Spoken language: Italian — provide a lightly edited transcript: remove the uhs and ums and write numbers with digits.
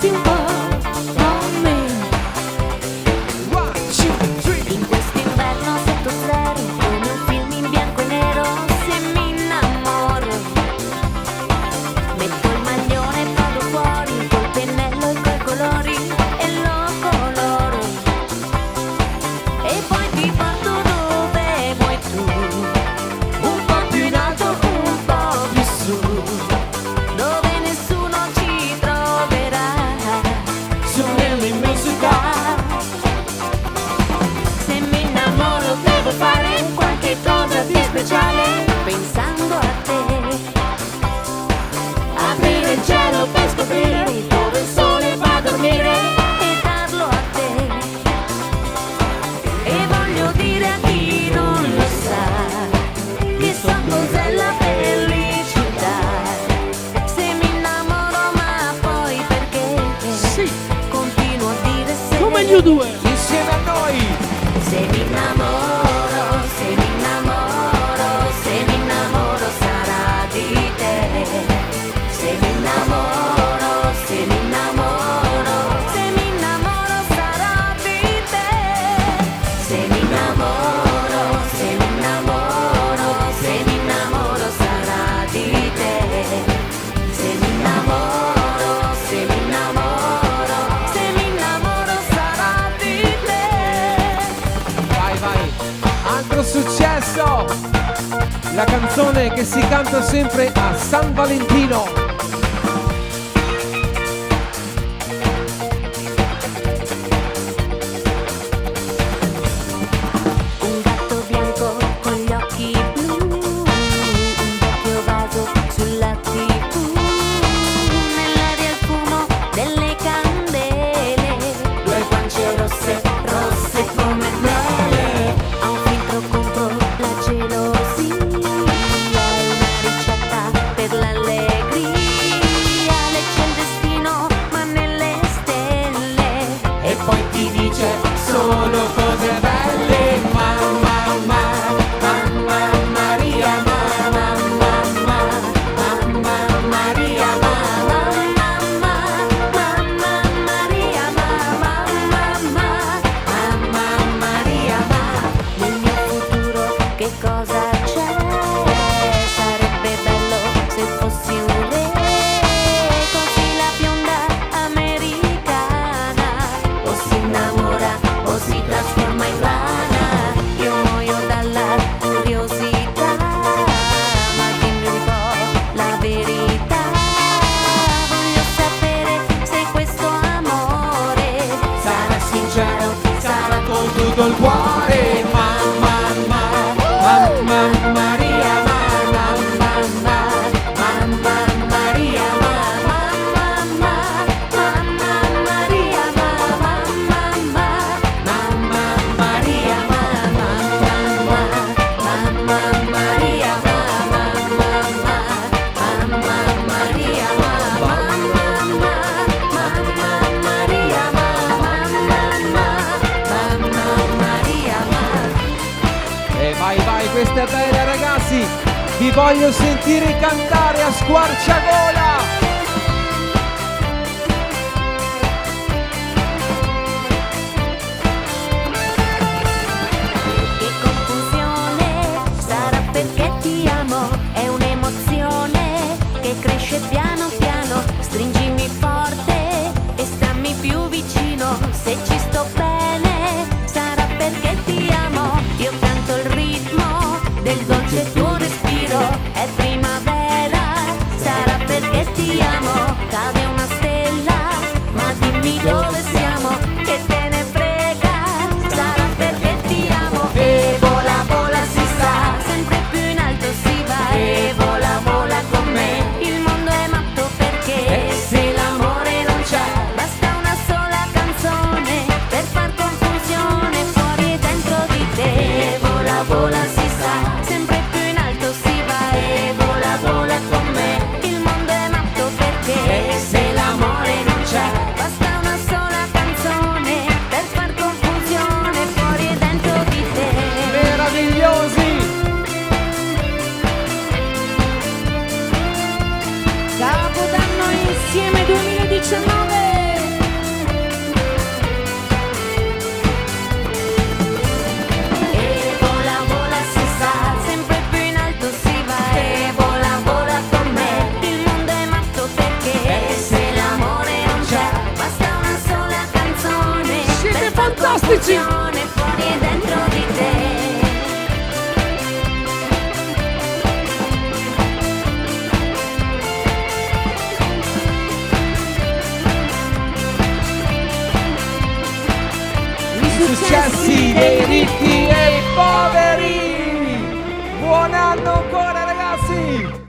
resti un po' con me. In quest'inverno sotto zero, come un film in bianco e nero, se mi innamoro, metto il maglione e vado fuori col pennello e coi colori e lo coloro, e poi ti porto dove vuoi tu, un po' più in alto, un po' più su, dove nessuno ci troverà, su nell'immensità. Se mi innamoro devo fare qualche cosa di speciale, pensando a te, aprire il cielo per scoprire dove il sole va a dormire e darlo a te. E voglio dire a chi non lo sa che so cos'è la felicità. Se mi innamoro ma poi perché continuo a dire se Come gli U2. Insieme a noi. se mi innamoro, se mi innamoro, se mi innamoro sarà di te. Se mi innamoro, se mi innamoro, se mi innamoro sarà di te. Se mi innamoro, se mi innamoro, se mi innamoro sarà di te. Se mi innamoro, se mi innamoro, se mi innamoro sarà di te. Vai, vai. Altro successo. La canzone che si canta sempre a San Valentino. Un gatto bianco con gli occhi blu, un vecchio vaso sulla TV, nell'aria il fumo delle candele, due guance rosse, rosse come mele, a un filtro contro la gelosia, è una ricetta per l'allegria, legge il destino ma nelle stelle, E poi ti dice solo cose belle. Mamma, mamma Maria, mamma, mamma Maria, mamma. Mamma Maria, mamma Maria, ma nel mio futuro che cosa c'è? Sarebbe bello se fossi un re, così la bionda americana o si innamora o si trasforma in rana. Io muoio dalla curiosità, ma dimmi un po' la verità. Voglio sapere se questo amore sarà sincero, sarà Con tutto il cuore. Mamma Maria, mamma Maria, mamma Maria, mamma Maria, mamma Maria, E vai, questa è bella ragazzi. Vi voglio sentire cantare a squarciagola. che confusione, sarà perché ti amo, è un'emozione che cresce piano piano, stringimi forte e stammi più vicino, se ci sto bene, sarà perché ti amo, io canto il ritmo del dolce tuo respiro, è primavera, sarà perché ti amo, cade una stella, ma dimmi dove siamo, che te ne frega, sarà perché ti amo, e vola, vola si sa, sempre più in alto si va, e vola, vola con me, il mondo è matto perché, se l'amore non c'è, basta una sola canzone, per far confusione fuori e dentro di te, e vola, vola si sa, sempre più in alto Emozione fuori e dentro di te. I successi dei ricchi e poveri. Buon anno ancora, ragazzi!